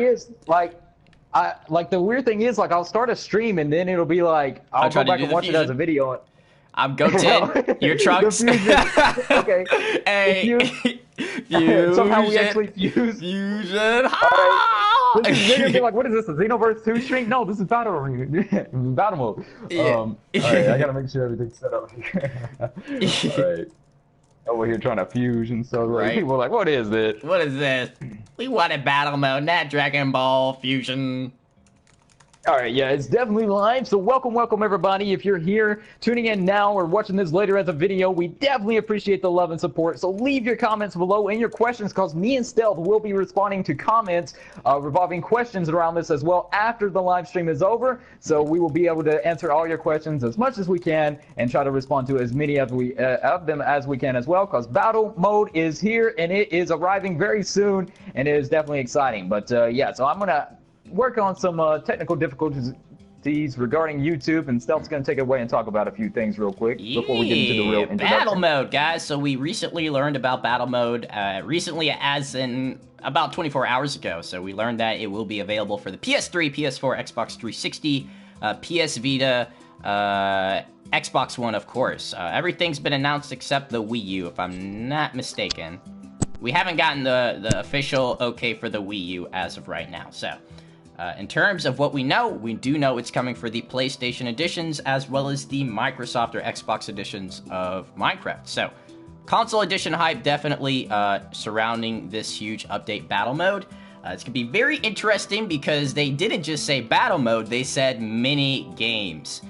is like the weird thing is like I'll start a stream and then it'll be like I'll go back and watch it as a video. I'm goated. Your trucks. Okay. Hey. Fusion. Somehow we actually fuse. Fusion. Alright. They're gonna be like, what is this? A Xenoverse 2 stream? No, this is battle battle mode. Alright, I gotta make sure everything's set up here. Alright. Over here trying to fuse and so like, people are like, what is this? What is this? We wanted battle mode, not Dragon Ball Fusion. Alright, yeah, it's definitely live, so welcome everybody. If you're here, tuning in now, or watching this later as a video, we definitely appreciate the love and support, so leave your comments below and your questions, because me and Stealth will be responding to comments revolving questions around this as well after the live stream is over, so we will be able to answer all your questions as much as we can, and try to respond to as many of them as we can as well, because battle mode is here, and it is arriving very soon, and it is definitely exciting. But yeah, so I'm going to work on some technical difficulties regarding YouTube, and Stealth's going to take it away and talk about a few things real quick before we get into the real introduction. Battle mode, guys. So we recently learned about battle mode, recently as in about 24 hours ago. So we learned that it will be available for the PS3, PS4, Xbox 360, PS Vita, Xbox One, of course. Everything's been announced except the Wii U, if I'm not mistaken. We haven't gotten the official okay for the Wii U as of right now, so... in terms of what we do know it's coming for the PlayStation editions as well as the Microsoft or Xbox editions of Minecraft. So, console edition hype definitely surrounding this huge update battle mode. It's going to be very interesting because they didn't just say battle mode, they said mini games.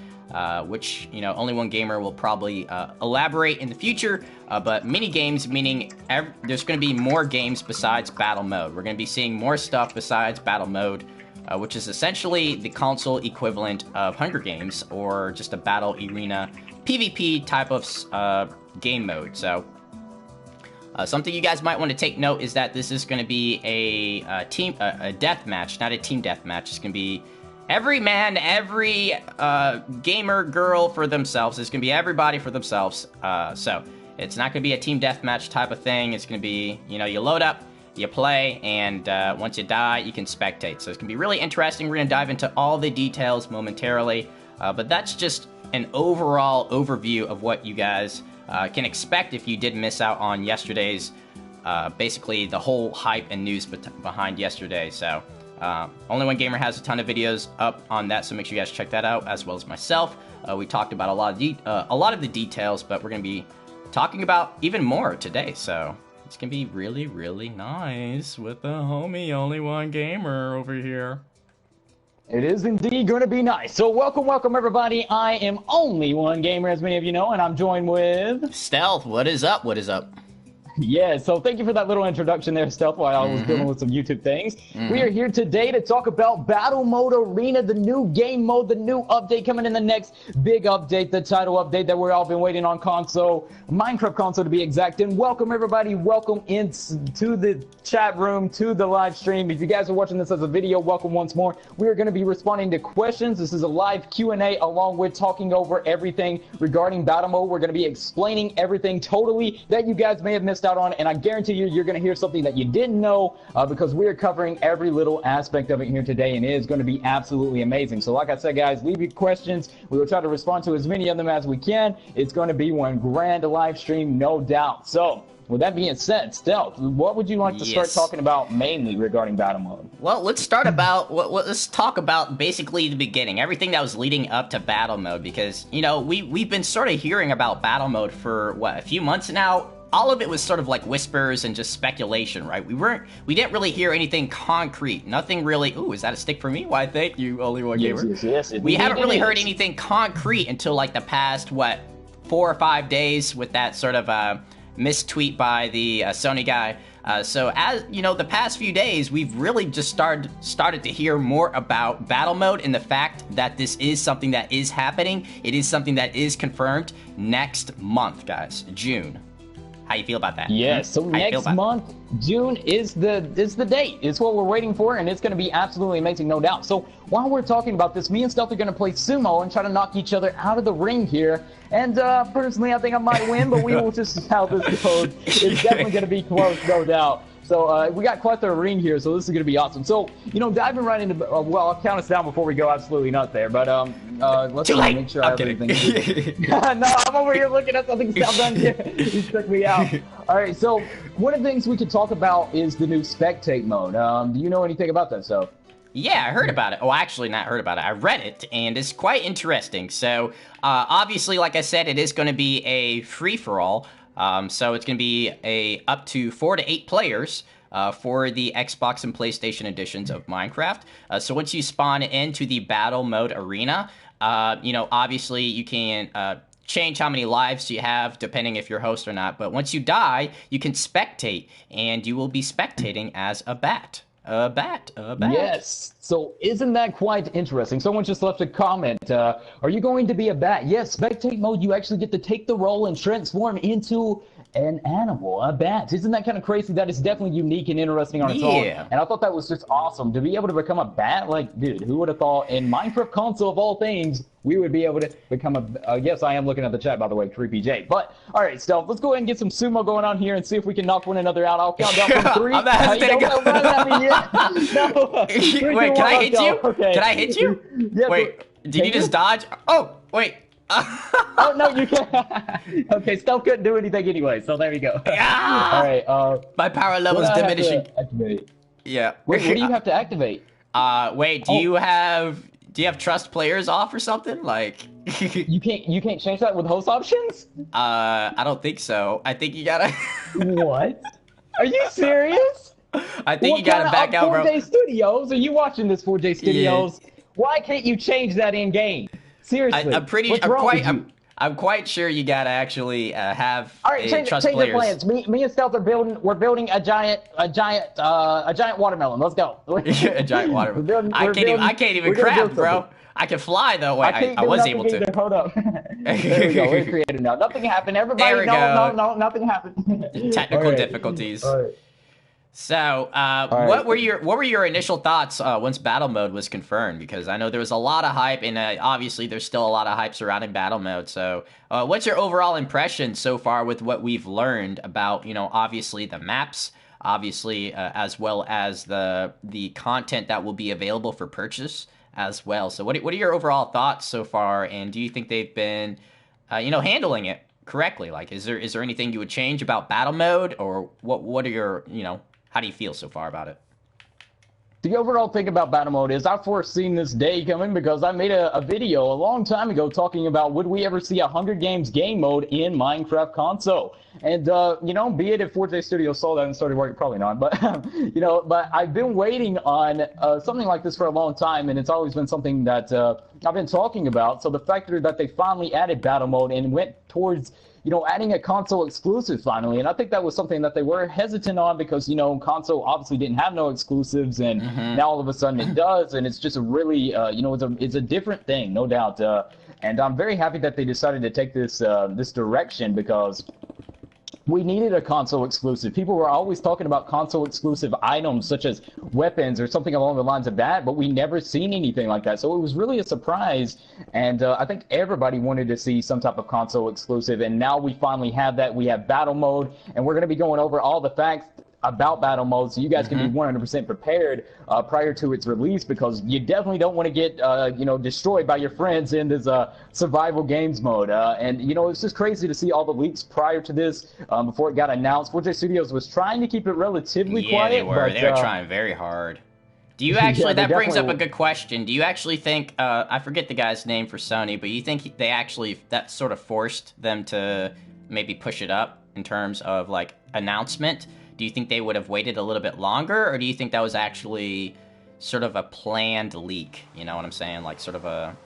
Which, you know, only one gamer will probably elaborate in the future, but mini games meaning there's going to be more games besides battle mode. We're going to be seeing more stuff besides battle mode. Which is essentially the console equivalent of Hunger Games, or just a battle arena PvP type of game mode. So, something you guys might want to take note is that this is going to be a death match, not a team death match. It's going to be every man, every gamer girl for themselves. It's going to be everybody for themselves. So, it's not going to be a team death match type of thing. It's going to be, you know, you load up, you play, and once you die, you can spectate. So it's going to be really interesting. We're going to dive into all the details momentarily, but that's just an overall overview of what you guys can expect if you did miss out on yesterday's, basically the whole hype and news behind yesterday. So Only One Gamer has a ton of videos up on that, so make sure you guys check that out, as well as myself. We talked about a lot of the details, but we're going to be talking about even more today, so... it's gonna be really, really nice with the homie Only One Gamer over here. It is indeed going to be nice. So welcome everybody. I am Only One Gamer, as many of you know, and I'm joined with... Stealth, what is up? What is up? Yeah, so thank you for that little introduction there, Stealth, while I was dealing with some YouTube things. We are here today to talk about Battle Mode Arena, the new game mode, the new update coming in, the next big update, the title update that we've all been waiting on console, Minecraft console to be exact. And welcome everybody, welcome into the chat room, to the live stream. If you guys are watching this as a video, welcome once more. We are going to be responding to questions. This is a live Q&A along with talking over everything regarding Battle Mode. We're going to be explaining everything totally that you guys may have missed out on, and I guarantee you're going to hear something that you didn't know, because we're covering every little aspect of it here today, and it is going to be absolutely amazing. So like I said, guys, leave your questions. We will try to respond to as many of them as we can. It's going to be one grand live stream, no doubt. So with that being said, Stealth, what would you like to start talking about mainly regarding battle mode? Well, let's talk about basically the beginning, everything that was leading up to battle mode, because, you know, we've been sort of hearing about battle mode for, what, a few months now? All of it was sort of like whispers and just speculation, right? We didn't really hear anything concrete. Nothing really, ooh, is that a stick for me? Why, thank you, Only One Gamer. Yes, we haven't really heard anything concrete until like the past, what, 4 or 5 days with that sort of mistweet by the Sony guy. So as, you know, the past few days, we've really just started to hear more about battle mode and the fact that this is something that is happening. It is something that is confirmed next month, guys, June. How you feel about that? Yes, so next month, June is the date. It's what we're waiting for, and it's going to be absolutely amazing, no doubt. So while we're talking about this, me and Stealth are going to play sumo and try to knock each other out of the ring here. And personally, I think I might win, but we will just see how this goes. It's definitely going to be close, no doubt. So we got quite the ring here, so this is going to be awesome. So, diving right into, well, I'll count us down before we go absolutely nuts there, but let's make sure I have everything. No, I'm over here looking at something Sal done here. He took me out. All right, so one of the things we could talk about is the new spectate mode. Do you know anything about that, so? Yeah, I heard about it. Oh, actually, not heard about it. I read it, and it's quite interesting. So, obviously, like I said, it is going to be a free-for-all. So it's going to be up to 4 to 8 players for the Xbox and PlayStation editions of Minecraft. So once you spawn into the battle mode arena, obviously you can change how many lives you have depending if you're host or not. But once you die, you can spectate, and you will be spectating as a bat. A bat. Yes. So isn't that quite interesting? Someone just left a comment. Are you going to be a bat? Yes, spectate mode, you actually get to take the role and transform into an animal, a bat. Isn't that kind of crazy? That is definitely unique and interesting on its own. And I thought that was just awesome. To be able to become a bat, like, dude, who would have thought in Minecraft console of all things, we would be able to become a, yes, I am looking at the chat, by the way, Creepy J. But, all right, Stealth, let's go ahead and get some sumo going on here and see if we can knock one another out. I'll count down from 3. I'm not hesitating. No. Wait, can I hit you? Okay. Can I hit you? Yes, wait, did you just dodge? Oh, wait. Oh, no, you can't. Okay, Stealth couldn't do anything anyway, so there you go. Yeah. All right. My power level's diminishing. Yeah. Wait, what do you have to activate? Wait, do you have trust players off or something? Like you can't change that with host options? I don't think so. I think you gotta What? Are you serious? I think you gotta back out, bro. 4J Studios? Are you watching this 4J Studios? Yeah. Why can't you change that in game? Seriously. I'm quite sure you gotta actually have change trust players. Your plans. Me and Stealth are building a giant watermelon. Let's go. A giant watermelon. I can't even craft, bro. I can fly though. Wait, I was able to. Either. Hold up. There we go. We're creative now. Nothing happened. Everybody, no, nothing happened. Technical difficulties. All right. So, what were your initial thoughts once battle mode was confirmed? Because I know there was a lot of hype, and obviously there's still a lot of hype surrounding battle mode. So, what's your overall impression so far with what we've learned about, obviously the maps, obviously as well as the content that will be available for purchase as well? So, what are your overall thoughts so far, and do you think they've been, handling it correctly? Like, is there anything you would change about battle mode, or what are your, how do you feel so far about it? The overall thing about battle mode is I've foreseen this day coming because I made a video a long time ago talking about would we ever see a Hunger Games game mode in Minecraft console. And, be it if 4J Studios saw that and started working, probably not, but, but I've been waiting on something like this for a long time, and it's always been something that I've been talking about. So the fact that they finally added battle mode and went towards adding a console exclusive finally. And I think that was something that they were hesitant on because, console obviously didn't have no exclusives, and now all of a sudden it does. And it's just a really, it's a different thing, no doubt. And I'm very happy that they decided to take this direction because we needed a console exclusive. People were always talking about console exclusive items such as weapons or something along the lines of that, but we never seen anything like that. So it was really a surprise, and I think everybody wanted to see some type of console exclusive, and now we finally have that. We have battle mode, and we're going to be going over all the facts about battle mode so you guys can be 100% prepared prior to its release, because you definitely don't want to get destroyed by your friends in this survival games mode. And it's just crazy to see all the leaks prior to this before it got announced. 4J Studios was trying to keep it relatively quiet. They were trying very hard. Do you actually, that brings up a good question. Do you actually think, I forget the guy's name for Sony, but you think they actually, that sort of forced them to maybe push it up in terms of like announcement? Do you think they would have waited a little bit longer, or do you think that was actually sort of a planned leak? You know what I'm saying? Like sort of a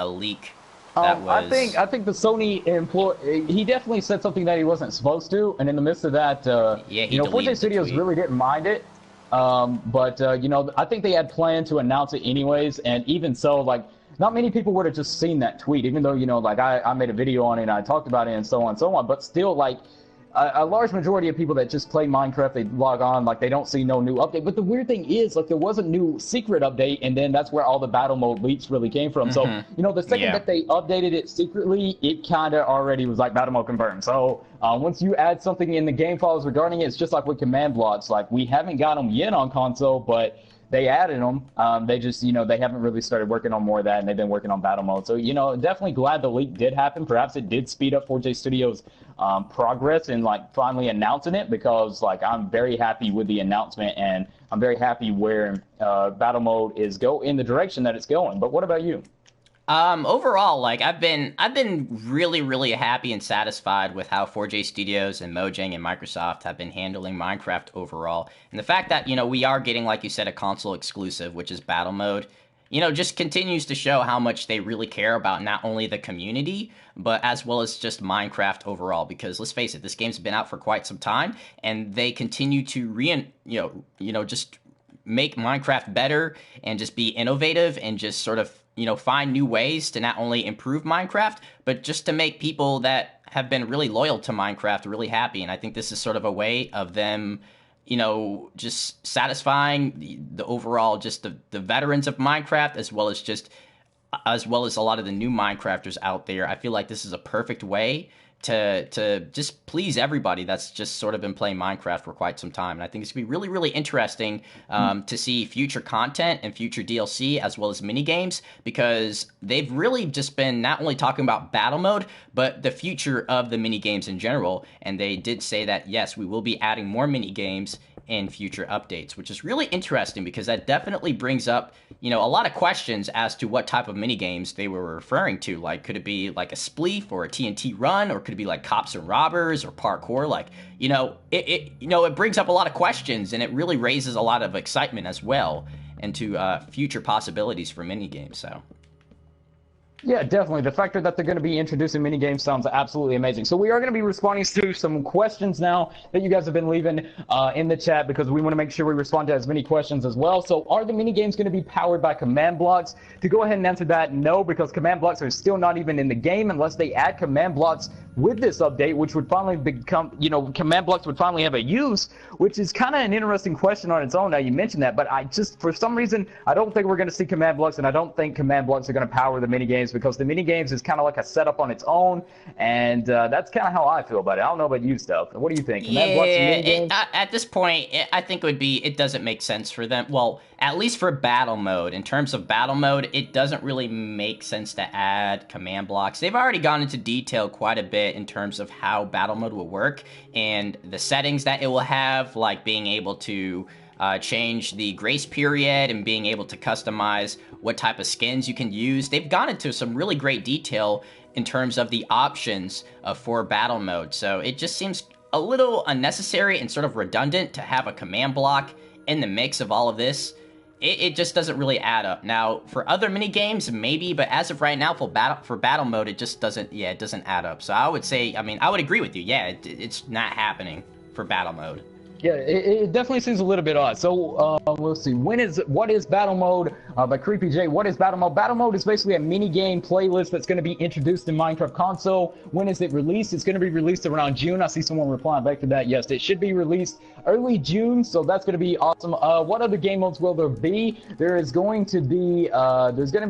leak that was... I think the Sony employee, he definitely said something that he wasn't supposed to, and in the midst of that, 4J Studios really didn't mind it. But I think they had planned to announce it anyways, and even so, like, not many people would have just seen that tweet, even though, like, I made a video on it and I talked about it and so on and so on, but still, like, a large majority of people that just play Minecraft, they log on, like, they don't see no new update. But the weird thing is, like, there was a new secret update, and then that's where all the battle mode leaks really came from. So, you know, the second that they updated it secretly, it kind of already was like battle mode confirmed. So once you add something in the game files regarding it, it's just like with command blocks. Like, we haven't got them yet on console, but they added them. They just, you know, they haven't really started working on more of that, and they've been working on battle mode. So, you know, definitely glad the leak did happen. Perhaps it did speed up 4J Studios' progress in, like, finally announcing it, because, like, I'm very happy with the announcement, and I'm very happy where battle mode is in the direction that it's going. But what about you? Overall, like, I've been really, really happy and satisfied with how 4J Studios and Mojang and Microsoft have been handling Minecraft overall. And the fact that, you know, we are getting, like you said, a console exclusive, which is battle mode, you know, just continues to show how much they really care about not only the community, but as well as just Minecraft overall. Because let's face it, this game's been out for quite some time, and they continue to just make Minecraft better and just be innovative and just sort of, you know, find new ways to not only improve Minecraft, but just to make people that have been really loyal to Minecraft really happy. And I think this is sort of a way of them, you know, just satisfying the overall, just the veterans of Minecraft, as well as a lot of the new Minecrafters out there. I feel like this is a perfect way to just please everybody that's just sort of been playing Minecraft for quite some time. And I think it's going to be really, really interesting to see future content and future DLC as well as mini games, because they've really just been not only talking about battle mode, but the future of the mini games in general. And they did say that, yes, we will be adding more mini games in future updates, which is really interesting, because that definitely brings up, you know, a lot of questions as to what type of mini games they were referring to. Like, could it be like a spleef or a TNT run, or could it be like cops and robbers or parkour? Like, you know, it brings up a lot of questions, and it really raises a lot of excitement as well into future possibilities for mini games. So. Yeah, definitely. The fact that they're going to be introducing mini games sounds absolutely amazing. So we are going to be responding to some questions now that you guys have been leaving in the chat, because we want to make sure we respond to as many questions as well. So are the mini games going to be powered by command blocks? To go ahead and answer that, no, because command blocks are still not even in the game unless they add command blocks with this update, which would finally become, you know, command blocks would finally have a use, which is kind of an interesting question on its own. Now you mentioned that, but I just, for some reason, I don't think we're going to see command blocks, and I don't think command blocks are going to power the mini games, because the mini games is kind of like a setup on its own, and that's kind of how I feel about it. I don't know about you, Steph. What do you think? Command blocks and mini games? At this point, I think it doesn't make sense for them. Well, at least for battle mode. In terms of battle mode, it doesn't really make sense to add command blocks. They've already gone into detail quite a bit in terms of how battle mode will work and the settings that it will have, like being able to change the grace period and being able to customize what type of skins you can use. They've gone into some really great detail in terms of the options for battle mode. So it just seems a little unnecessary and sort of redundant to have a command block in the mix of all of this. It just doesn't really add up. Now, for other mini games, maybe, but as of right now, for battle mode, it just doesn't. Yeah, it doesn't add up. So I would say, I mean, I would agree with you. Yeah, it's not happening for battle mode. Yeah, it definitely seems a little bit odd. So we'll see. What is battle mode? By Creepy J, what is battle mode? Battle mode is basically a mini game playlist that's going to be introduced in Minecraft console. When is it released? It's going to be released around June. I see someone replying back to that. Yes, it should be released early June. So that's going to be awesome. What other game modes will there be? There is going to be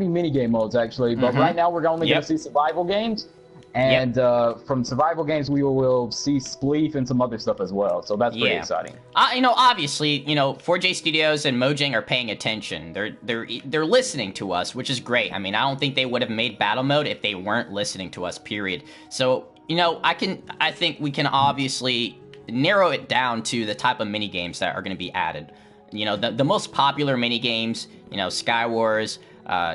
mini game modes actually, but right now we're only going to see survival games. And from survival games, we will see Spleef and some other stuff as well. So that's pretty exciting. You know, obviously, you know, 4J Studios and Mojang are paying attention. They're listening to us, which is great. I mean, I don't think they would have made battle mode if they weren't listening to us. Period. So, you know, I think we can obviously narrow it down to the type of mini games that are going to be added. You know, the most popular mini games. You know, Sky Wars.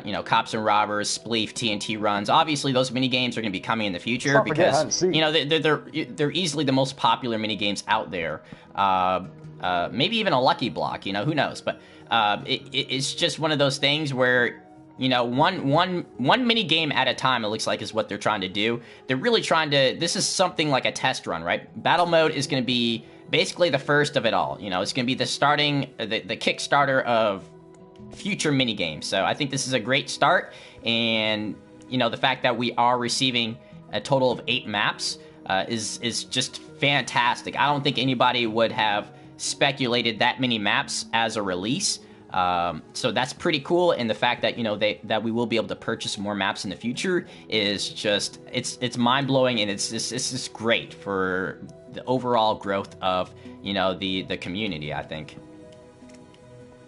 You know, Cops and Robbers, Spleef, TNT runs. Obviously, those mini games are going to be coming in the future because you know they're easily the most popular mini games out there. Maybe even a Lucky Block. You know, who knows? But it's just one of those things where, you know, one mini game at a time, it looks like, is what they're trying to do. They're really trying to. This is something like a test run, right? Battle mode is going to be basically the first of it all. You know, it's going to be the Kickstarter of future mini games. So I think this is a great start, and you know, the fact that we are receiving a total of 8 maps is just fantastic. I don't think anybody would have speculated that many maps as a release. So that's pretty cool, and the fact that that we will be able to purchase more maps in the future is just it's mind blowing, and it's just great for the overall growth of the community, I think.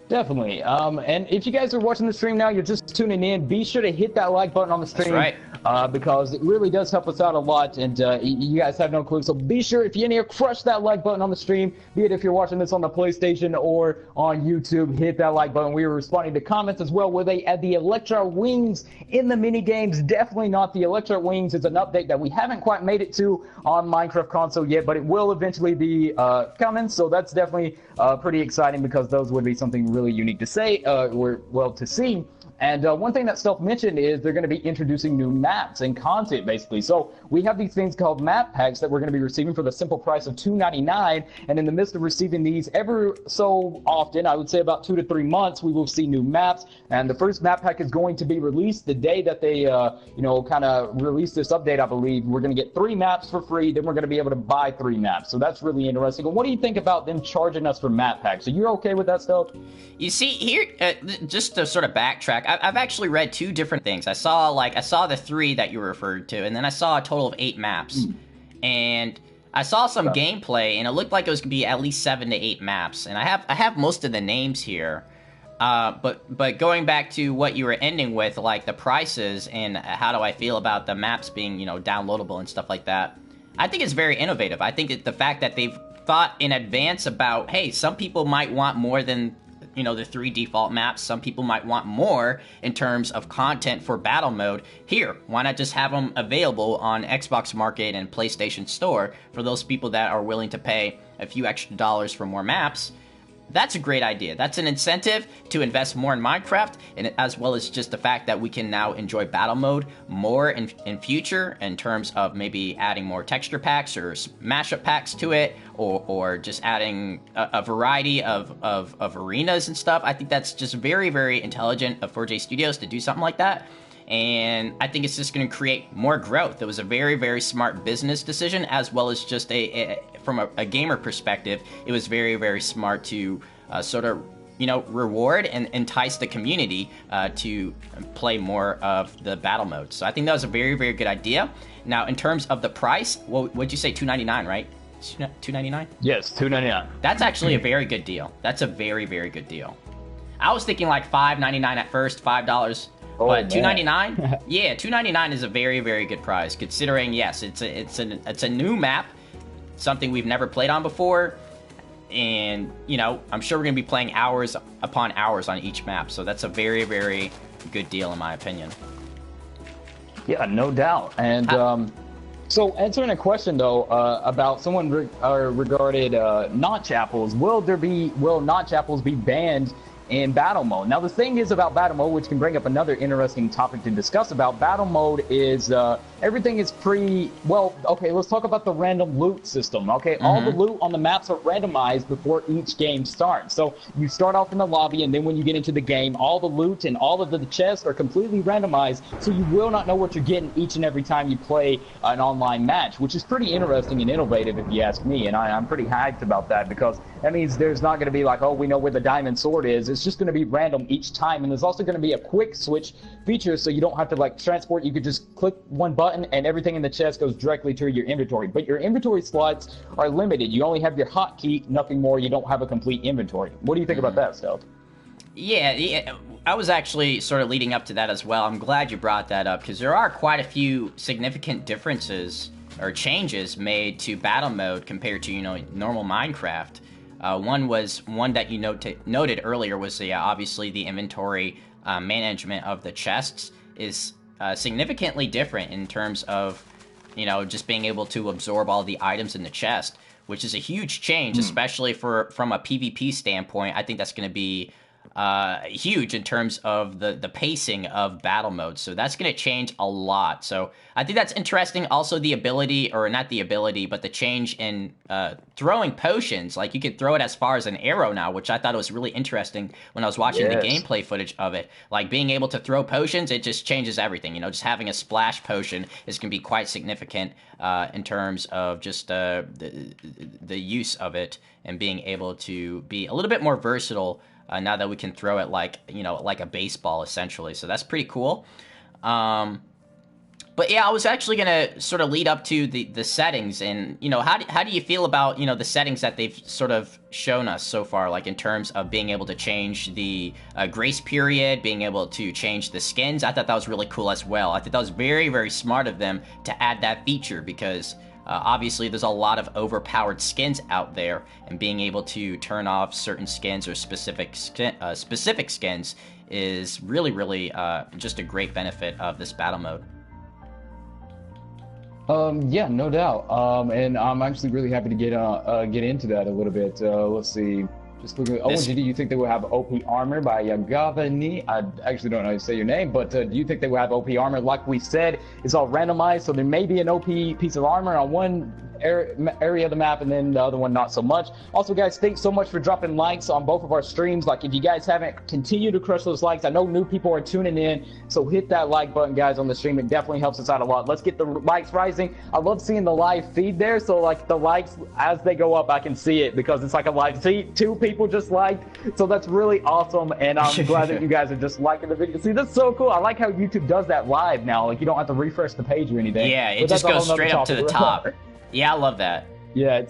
Definitely. And if you guys are watching the stream now, you're just tuning in, be sure to hit that like button on the stream. That's right. Because it really does help us out a lot, and you guys have no clue. So be sure, if you're in here, crush that like button on the stream, be it if you're watching this on the PlayStation or on YouTube, hit that like button. We were responding to comments as well, where they add the Electro Wings in the mini games. Definitely not. The Electro Wings is an update that we haven't quite made it to on Minecraft console yet, but it will eventually be coming, so that's definitely pretty exciting, because those would be something really unique to say, to see. And one thing that Stealth mentioned is they're going to be introducing new maps and content, basically. So we have these things called map packs that we're going to be receiving for the simple price of $2.99. And in the midst of receiving these ever so often, I would say about 2 to 3 months, we will see new maps. And the first map pack is going to be released the day that they, kind of release this update, I believe. We're going to get 3 maps for free. Then we're going to be able to buy 3 maps. So that's really interesting. But what do you think about them charging us for map packs? Are you okay with that, Stealth? You see, here, just to sort of backtrack, I've actually read 2 different things. I saw the 3 that you referred to, and then I saw a total of 8 maps. And I saw some gameplay, and it looked like it was going to be at least 7 to 8 maps. And I have most of the names here. But going back to what you were ending with, like the prices and how do I feel about the maps being, downloadable and stuff like that, I think it's very innovative. I think that the fact that they've thought in advance about, hey, some people might want more than the 3 default maps. Some people might want more in terms of content for battle mode. Here, why not just have them available on Xbox Market and PlayStation Store for those people that are willing to pay a few extra dollars for more maps? That's a great idea. That's an incentive to invest more in Minecraft, and as well as just the fact that we can now enjoy battle mode more in future, in terms of maybe adding more texture packs or mashup packs to it, or just adding a variety of arenas and stuff. I think that's just very, very intelligent of 4J Studios to do something like that. And I think it's just going to create more growth. It was a very, very smart business decision, as well as just from a gamer perspective, it was very, very smart to sort of, reward and entice the community to play more of the battle mode. So I think that was a very, very good idea. Now, in terms of the price, what'd you say, $2.99, right? $2.99? Yes, $2.99. That's actually a very good deal. That's a very, very good deal. I was thinking like $5.99 at first, $5. But $2.99, yeah, $2.99 is a very, very good price. Considering, yes, it's a new map, something we've never played on before, and I'm sure we're gonna be playing hours upon hours on each map. So that's a very, very good deal in my opinion. Yeah, no doubt. And so answering a question though about someone regarded notch apples, will notch apples be banned in battle mode? Now the thing is about battle mode, which can bring up another interesting topic to discuss about battle mode, is everything is okay, let's talk about the random loot system. Okay, all the loot on the maps are randomized before each game starts. So you start off in the lobby, and then when you get into the game, all the loot and all of the chests are completely randomized, so you will not know what you're getting each and every time you play an online match, which is pretty interesting and innovative if you ask me. And I'm pretty hyped about that, because that means there's not going to be like, oh, we know where the diamond sword is. It's just going to be random each time. And there's also going to be a quick switch feature, so you don't have to like transport. You could just click one button and everything in the chest goes directly to your inventory. But your inventory slots are limited. You only have your hotkey, nothing more. You don't have a complete inventory. What do you think about that, Stealth? Yeah, I was actually sort of leading up to that as well. I'm glad you brought that up, because there are quite a few significant differences or changes made to battle mode compared to normal Minecraft. One that you noted earlier was obviously the inventory management of the chests is significantly different in terms of just being able to absorb all the items in the chest, which is a huge change, especially from a PvP standpoint. I think that's going to be huge in terms of the pacing of battle mode. So that's going to change a lot. So I think that's interesting. Also, the ability, or not the ability, but the change in throwing potions. Like, you could throw it as far as an arrow now, which I thought was really interesting when I was watching the gameplay footage of it. Like, being able to throw potions, it just changes everything. You know, just having a splash potion is going to be quite significant in terms of just the use of it, and being able to be a little bit more versatile now that we can throw it like, you know, like a baseball, essentially. So that's pretty cool. But yeah, I was actually going to sort of lead up to the settings, and, you know, how do you feel about, you know, the settings that they've sort of shown us so far, like in terms of being able to change the grace period, being able to change the skins? I thought that was really cool as well. I thought that was very, very smart of them to add that feature, because obviously there's a lot of overpowered skins out there, and being able to turn off certain skins or specific skins is really, really just a great benefit of this battle mode. Yeah, no doubt. And I'm actually really happy to get into that a little bit. Let's see. Just looking at, do you think they will have OP armor by Yagavani? I actually don't know how to say your name, but do you think they will have OP armor? Like we said, it's all randomized, so there may be an OP piece of armor on one area of the map, and then the other one not so much. Also, guys, thanks so much for dropping likes on both of our streams. Like, if you guys haven't, continue to crush those likes. I know new people are tuning in, so hit that like button, guys, on the stream. It definitely helps us out a lot. Let's get the likes rising. I love seeing the live feed there, so like the likes, as they go up, I can see it, because it's like a live feed. 2 people just liked, so that's really awesome, and I'm glad that you guys are just liking the video. See, that's so cool. I like how YouTube does that live now. Like, you don't have to refresh the page or anything. Yeah, it just goes straight up to the top. Yeah, I love that. Yeah,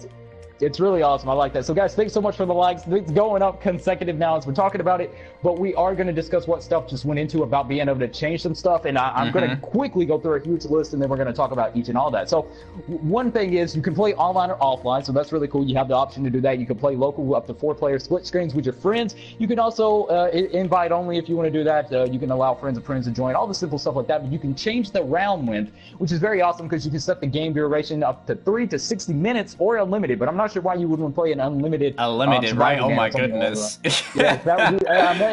it's really awesome. I like that. So, guys, thanks so much for the likes. It's going up consecutive now as we're talking about it, but we are going to discuss what stuff just went into about being able to change some stuff, and I'm going to quickly go through a huge list, and then we're going to talk about each and all that. So, one thing is you can play online or offline, so that's really cool. You have the option to do that. You can play local, up to 4-player split screens with your friends. You can also invite only if you want to do that. You can allow friends of friends to join, all the simple stuff like that, but you can change the round length, which is very awesome, because you can set the game duration up to 3 to 60 minutes or unlimited, but I'm not sure why you wouldn't play an unlimited. Right? Oh my goodness. Yeah, that would be,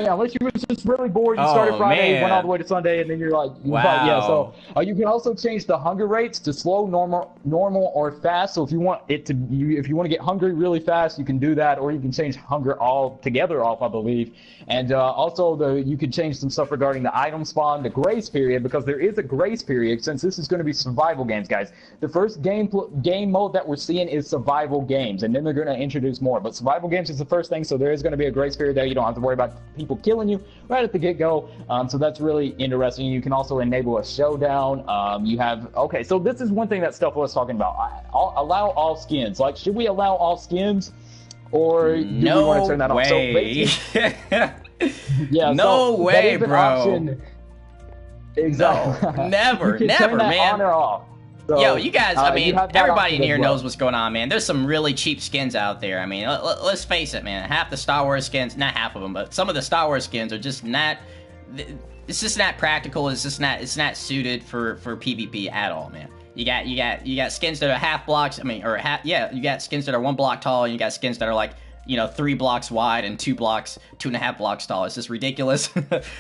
unless you were just really bored, you started Friday, went all the way to Sunday, and then you're like, wow. Yeah. So you can also change the hunger rates to slow, normal, or fast. So if you want it to, if you want to get hungry really fast, you can do that, or you can change hunger altogether off, I believe. And also you can change some stuff regarding the item spawn, the grace period, because there is a grace period since this is going to be survival games, guys. The first game mode that we're seeing is survival games, and then they're going to introduce more. But survival games is the first thing, so there is going to be a grace period there. You don't have to worry about people killing you right at the get-go. So that's really interesting. You can also enable a showdown. Okay, so this is one thing that Stealth was talking about. Allow all skins. Like, should we allow all skins? Or do we want to turn that off? So yeah, no way, bro. Option. Exactly. No, never, man. On or off. So, yo, you guys, I mean, everybody in here knows what's going on, man. There's some really cheap skins out there. I mean, let's face it, man. Half the Star Wars skins, not half of them, but some of the Star Wars skins are just not, it's just not practical. It's not suited for PvP at all, man. You got skins that are half blocks, you got skins that are 1 block tall, and you got skins that are like, 3 blocks wide and 2.5 blocks tall. It's just ridiculous.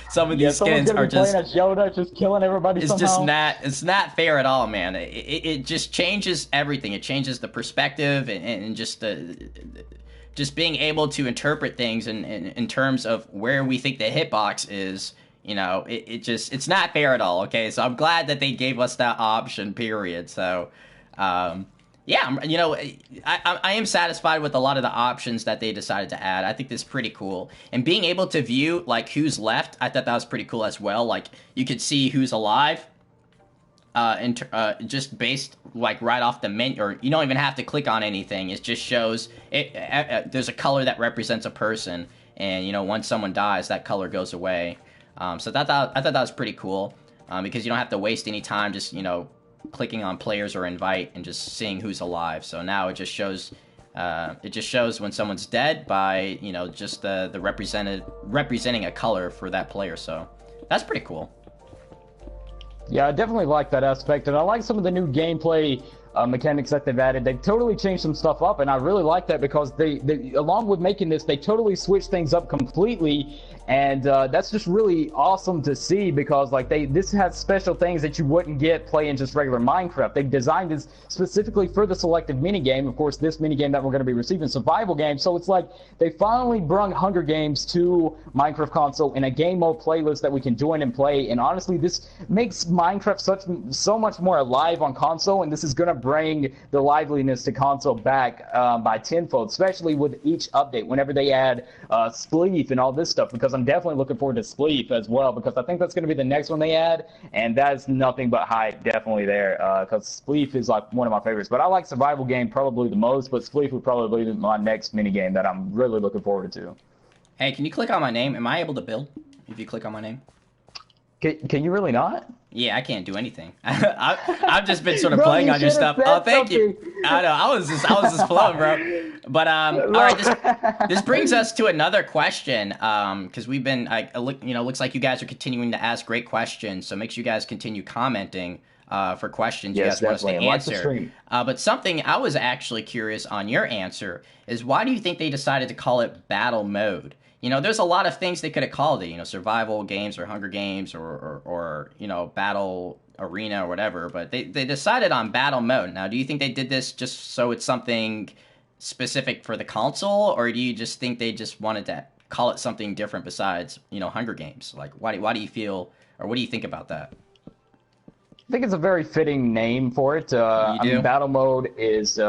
Some of these skins are just playing at Yoda, just killing everybody. It's somehow. It's not fair at all, man. It just changes everything. It changes the perspective and just just being able to interpret things in terms of where we think the hitbox is. It's not fair at all. Okay, so I'm glad that they gave us that option. Period. So. Yeah, I am satisfied with a lot of the options that they decided to add. I think this is pretty cool. And being able to view, like, who's left, I thought that was pretty cool as well. Like, you could see who's alive, just based, like, right off the menu. Or you don't even have to click on anything. It just shows, there's a color that represents a person. And, once someone dies, that color goes away. So I thought that was pretty cool. Because you don't have to waste any time just, clicking on players or invite and just seeing who's alive. So now it just shows when someone's dead by just the representing a color for that player. So that's pretty cool. Yeah, I definitely like that aspect, and I like some of the new gameplay mechanics that they've added. They've totally changed some stuff up, and I really like that because they along with making this, they totally switched things up completely. And that's just really awesome to see because like this has special things that you wouldn't get playing just regular Minecraft. They designed this specifically for the selective minigame. Of course, this minigame that we're going to be receiving, survival game. So it's like they finally brung Hunger Games to Minecraft console in a game mode playlist that we can join and play. And honestly, this makes Minecraft so much more alive on console, and this is going to bring the liveliness to console back by tenfold, especially with each update. Whenever they add Spleef and all this stuff, because I'm definitely looking forward to Spleef as well, because I think that's going to be the next one they add, and that's nothing but hype definitely there, because Spleef is like one of my favorites. But I like survival game probably the most, but Spleef would probably be my next minigame that I'm really looking forward to. Hey, can you click on my name? Am I able to build if you click on my name? Can you really not? Yeah, I can't do anything. I've just been sort of playing on your stuff. Oh, thank you. I know. I was just flowing, bro. But all right, this brings us to another question. Because we've been, looks like you guys are continuing to ask great questions. So make sure you guys continue commenting for questions you guys want us to answer. But something I was actually curious on your answer is, why do you think they decided to call it Battle Mode? You know, there's a lot of things they could have called it, you know, survival games or Hunger Games or you know, Battle Arena or whatever, but they decided on Battle Mode. Now, do you think they did this just so it's something specific for the console, or do you just think they just wanted to call it something different besides, you know, Hunger Games? Like, why do you feel, or what do you think about that? I think it's a very fitting name for it. I mean, Battle Mode is...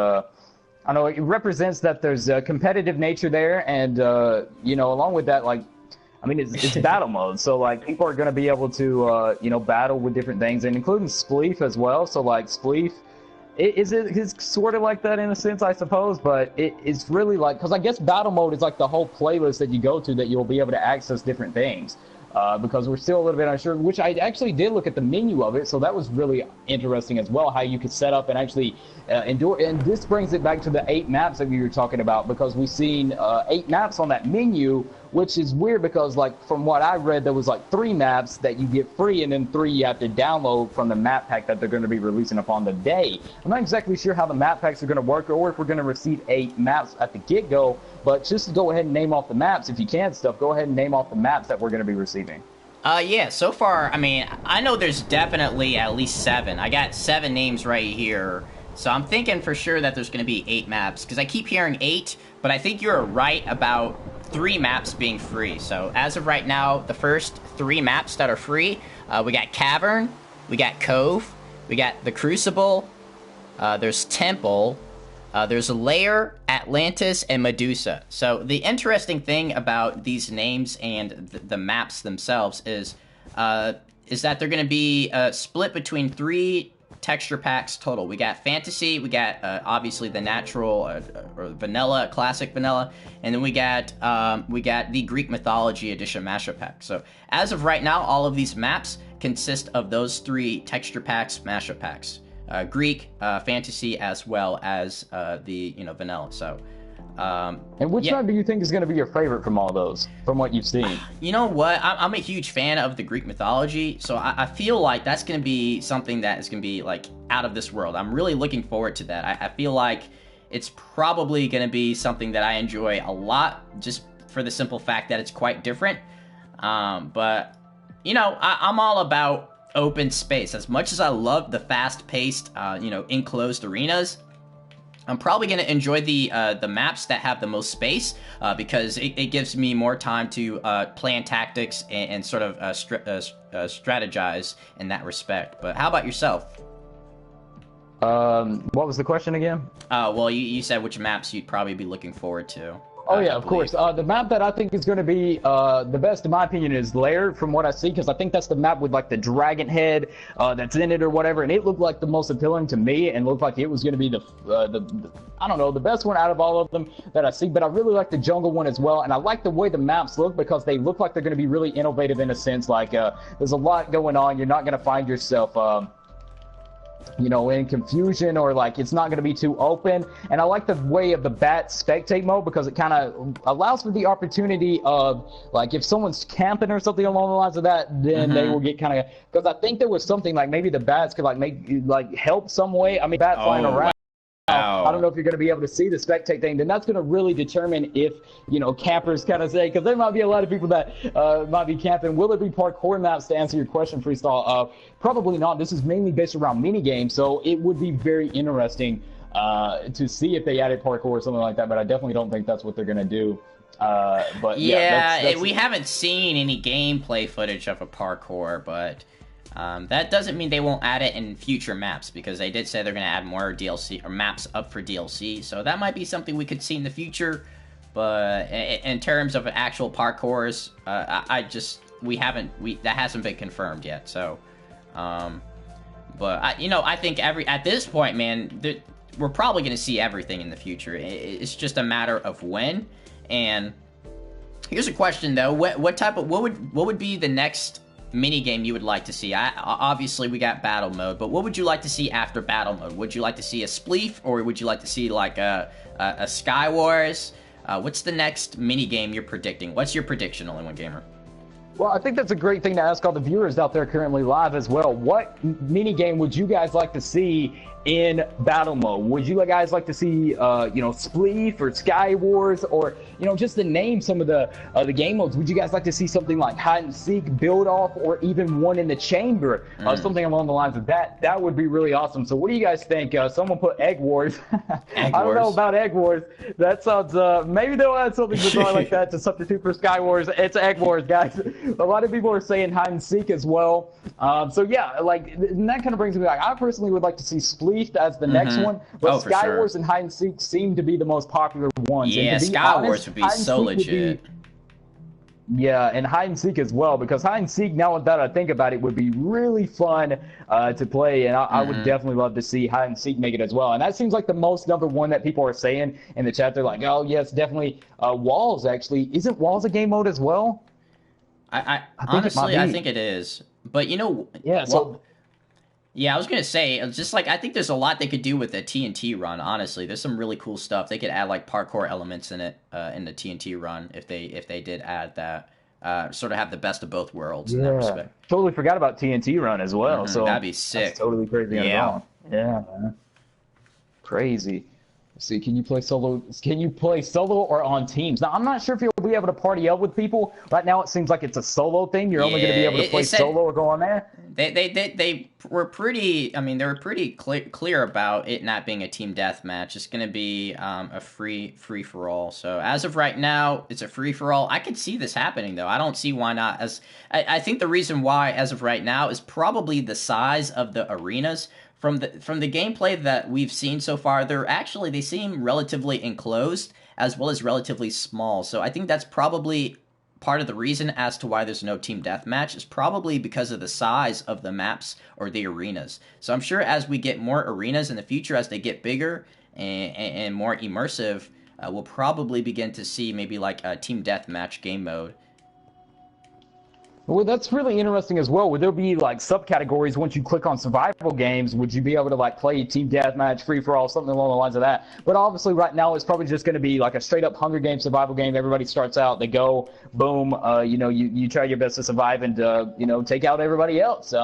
I know it represents that there's a competitive nature there, and you know, along with that, like, I mean, it's battle mode, so like people are going to be able to you know, battle with different things, and including Spleef as well. So like Spleef, it's sort of like that in a sense, I suppose, but it's really like, because I guess battle mode is like the whole playlist that you go to that you'll be able to access different things. Because we're still a little bit unsure, which I actually did look at the menu of it, so that was really interesting as well, how you could set up and actually endure. And this brings it back to the 8 maps that we were talking about, because we've seen 8 maps on that menu, which is weird because, like, from what I read, there was like 3 maps that you get free, and then 3 you have to download from the map pack that they're going to be releasing upon the day. I'm not exactly sure how the map packs are going to work, or if we're going to receive 8 maps at the get-go, but just to go ahead and name off the maps, if you can go ahead and name off the maps that we're going to be receiving. Yeah, so far, I mean, I know there's definitely at least 7. I got 7 names right here, so I'm thinking for sure that there's going to be 8 maps, because I keep hearing 8, but I think you're right about 3 maps being free. So as of right now, the first 3 maps that are free, we got Cavern, we got Cove, we got the Crucible, there's Temple, there's Lair, Atlantis, and Medusa. So the interesting thing about these names and the maps themselves is that they're going to be split between 3 texture packs total. We got Fantasy, we got obviously the natural or vanilla, classic vanilla, and then we got the Greek Mythology Edition mashup pack. So as of right now, all of these maps consist of those 3 texture packs, mashup packs. Greek, Fantasy, as well as the vanilla. So, and which one do you think is going to be your favorite from all those, from what you've seen? You know what? I'm a huge fan of the Greek mythology, so I feel like that's going to be something that is going to be like out of this world. I'm really looking forward to that. I feel like it's probably going to be something that I enjoy a lot, just for the simple fact that it's quite different. But you know, I'm all about open space. As much as I love the fast-paced, enclosed arenas, I'm probably going to enjoy the maps that have the most space, because it gives me more time to plan tactics and sort of strategize in that respect. But how about yourself? What was the question again? Well, you said which maps you'd probably be looking forward to. Oh yeah, of course. The map that I think is going to be the best, in my opinion, is Lair, from what I see, because I think that's the map with like the dragon head that's in it or whatever, and it looked like the most appealing to me, and looked like it was going to be the I don't know, the best one out of all of them that I see. But I really like the jungle one as well, and I like the way the maps look, because they look like they're going to be really innovative in a sense. Like there's a lot going on. You're not going to find yourself you know, in confusion, or like it's not going to be too open. And I like the way of the bat spectate mode, because it kind of allows for the opportunity of, like, if someone's camping or something along the lines of that, then they will get kind of, because I think there was something like maybe the bats could like help some way. I mean, bat flying around. I don't know if you're going to be able to see the spectate thing. Then that's going to really determine if, you know, campers kind of say, because there might be a lot of people that might be camping. Will it be parkour maps, to answer your question, Freestyle? Probably not. This is mainly based around mini games, so it would be very interesting to see if they added parkour or something like that. But I definitely don't think that's what they're going to do. But yeah, that's... we haven't seen any gameplay footage of a parkour, but. That doesn't mean they won't add it in future maps, because they did say they're going to add more DLC or maps up for DLC. So that might be something we could see in the future. But in terms of actual parkours, that hasn't been confirmed yet. So, but I think at this point, man, we're probably going to see everything in the future. It's just a matter of when. And here's a question though: what would be the next mini game you would like to see? Obviously we got battle mode, but what would you like to see after battle mode? Would you like to see a spleef, or would you like to see like a Sky Wars? What's the next mini game you're predicting? What's your prediction, Only One Gamer? Well, I think that's a great thing to ask all the viewers out there currently live as well. What mini game would you guys like to see in battle mode? Would you guys like to see, you know, Spleef or Sky Wars, or, you know, just to name some of the game modes? Would you guys like to see something like hide and seek, build off, or even one in the chamber? Something along the lines of that. That would be really awesome. So what do you guys think? Someone put Egg Wars. I don't know about Egg Wars. That sounds, maybe they'll add something bizarre like that to substitute for Sky Wars. It's Egg Wars, guys. A lot of people are saying hide and seek as well. So yeah, like, and that kind of brings me back. I personally would like to see Spleef as the next one, but Sky Wars and hide and seek seem to be the most popular ones. Yeah, and Sky Wars would be so legit. Yeah, and hide and seek as well, because hide and seek, now that I think about it, would be really fun to play, and I would definitely love to see hide and seek make it as well. And that seems like the most number one that people are saying in the chat. They're like, oh yes, definitely. Walls, actually, isn't Walls a game mode as well? I honestly, I think it is, but you know, yeah. So. Yeah, I was gonna say, just like, I think there's a lot they could do with the TNT run. Honestly, there's some really cool stuff. They could add like parkour elements in it, in the TNT run, if they did add that. Sort of have the best of both worlds in that respect. Totally forgot about TNT run as well. So that'd be sick. That's totally crazy. Yeah, man. Crazy. See, can you play solo? Can you play solo or on teams? Now, I'm not sure if you'll be able to party up with people. Right now, it seems like it's a solo thing. You're only going to be able to play solo or go on there. They were pretty. I mean, they were pretty clear about it not being a team deathmatch. It's going to be a free for all. So as of right now, it's a free for all. I could see this happening though. I don't see why not. I think the reason why, as of right now, is probably the size of the arenas. From the gameplay that we've seen so far, they seem relatively enclosed as well as relatively small. So I think that's probably part of the reason as to why there's no team deathmatch, is probably because of the size of the maps or the arenas. So I'm sure as we get more arenas in the future, as they get bigger and more immersive, we'll probably begin to see maybe like a team deathmatch game mode. Well, that's really interesting as well. Would there be like subcategories once you click on survival games? Would you be able to like play team deathmatch, free for all, something along the lines of that? But obviously, right now it's probably just going to be like a straight up Hunger Games survival game. Everybody starts out, they go, boom, you know, you try your best to survive and you know, take out everybody else.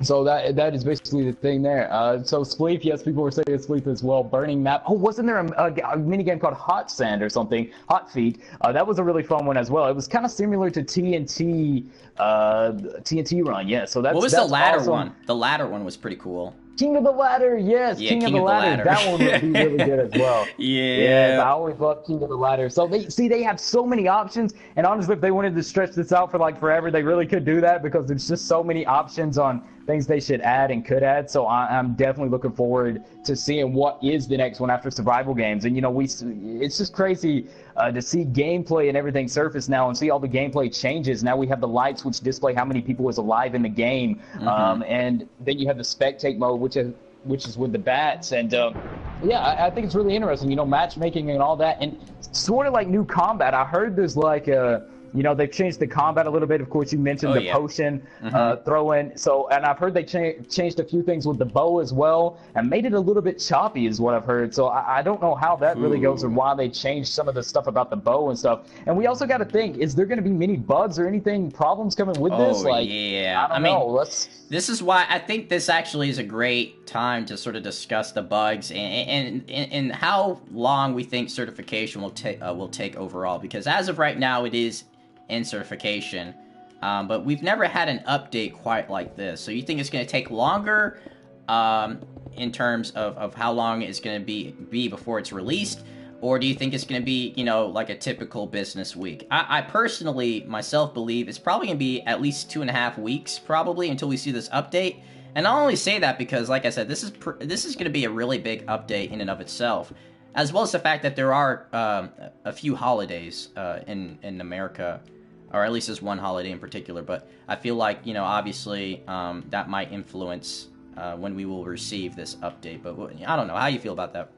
So that is basically the thing there. So Spleef, yes, people were saying Spleef as well. Burning map. Oh, wasn't there a mini game called Hot Sand or something? Hot Feet. That was a really fun one as well. It was kind of similar to TNT Run. Yeah. So that's. What was the ladder one? The ladder one was pretty cool. King of the Ladder, yes, yeah, King of the Ladder. That one would be really good as well. Yeah, I always loved King of the Ladder. So they have so many options, and honestly, if they wanted to stretch this out for like forever, they really could do that, because there's just so many options on things they should add and could add. So I'm definitely looking forward to seeing what is the next one after survival games. And you know, it's just crazy to see gameplay and everything surface now, and see all the gameplay changes. Now we have the lights which display how many people is alive in the game, and then you have the spectate mode, which is with the bats. And yeah, I think it's really interesting, you know, matchmaking and all that, and sort of like new combat. I heard there's like You know, they've changed the combat a little bit. Of course, you mentioned the potion throw-in. So, and I've heard they changed a few things with the bow as well, and made it a little bit choppy, is what I've heard. So I don't know how that really goes, or why they changed some of the stuff about the bow and stuff. And we also got to think: is there going to be many bugs or anything problems coming with this? Like, yeah, I don't know. This is why I think this actually is a great time to sort of discuss the bugs and how long we think certification will take overall. Because as of right now, it is in certification, but we've never had an update quite like this. So you think it's going to take longer in terms of how long it's going to be before it's released? Or do you think it's going to be, you know, like a typical business week? I personally, myself, believe it's probably going to be at least 2.5 weeks, probably, until we see this update. And I'll only say that because, like I said, this is going to be a really big update in and of itself, as well as the fact that there are a few holidays in America, or at least there's one holiday in particular. But I feel like, you know, obviously that might influence when we will receive this update. But I don't know. How you feel about that?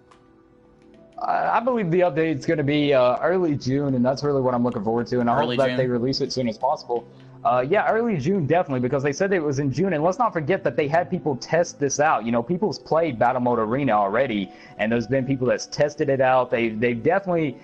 I believe the update is going to be early June, and that's really what I'm looking forward to. And I hope that they release it as soon as possible. Yeah, early June, definitely, because they said it was in June. And let's not forget that they had people test this out. You know, people's played Battle Mode Arena already, and there's been people that's tested it out. They've definitely...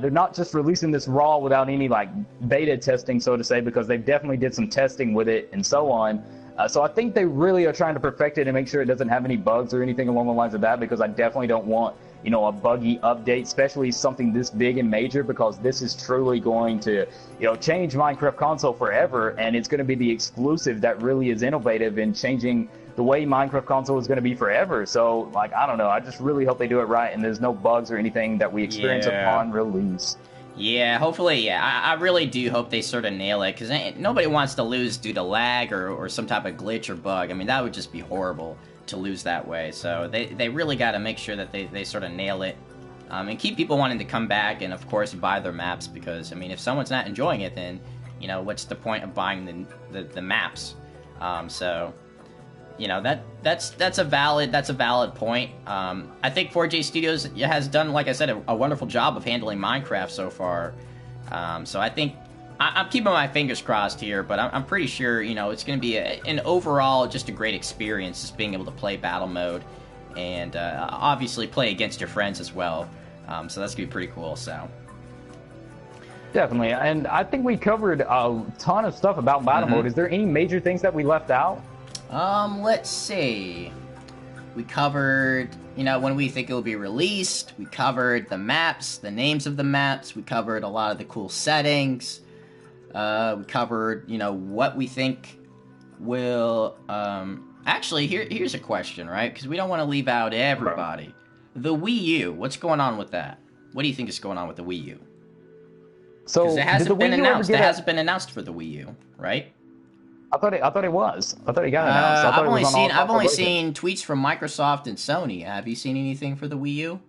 they're not just releasing this raw without any, like, beta testing, so to say, because they definitely did some testing with it and so on. So I think they really are trying to perfect it and make sure it doesn't have any bugs or anything along the lines of that, because I definitely don't want, you know, a buggy update, especially something this big and major, because this is truly going to, you know, change Minecraft console forever, and it's going to be the exclusive that really is innovative in changing the way Minecraft console is going to be forever. So, like, I don't know. I just really hope they do it right, and there's no bugs or anything that we experience upon release. Yeah, hopefully, yeah. I really do hope they sort of nail it, because nobody wants to lose due to lag or some type of glitch or bug. I mean, that would just be horrible to lose that way. So they really got to make sure that they sort of nail it and keep people wanting to come back and, of course, buy their maps, because, I mean, if someone's not enjoying it, then, you know, what's the point of buying the maps? So... You know, that's a valid point. I think 4J Studios has done, like I said, a wonderful job of handling Minecraft so far. So I think I'm keeping my fingers crossed here, but I'm pretty sure, you know, it's going to be an overall just a great experience, just being able to play battle mode and obviously play against your friends as well. So that's going to be pretty cool. So. Definitely, and I think we covered a ton of stuff about battle mode. Is there any major things that we left out? Let's see. We covered, you know, when we think it will be released. We covered the maps, the names of the maps. We covered a lot of the cool settings. We covered, you know, what we think will... Actually, here's a question, right? Because we don't want to leave out everybody. The Wii U, what's going on with that? What do you think is going on with the Wii U? So, it hasn't been announced. It hasn't been announced for the Wii U, right? I thought it was. I thought it got announced. I've only seen tweets from Microsoft and Sony. Have you seen anything for the Wii U?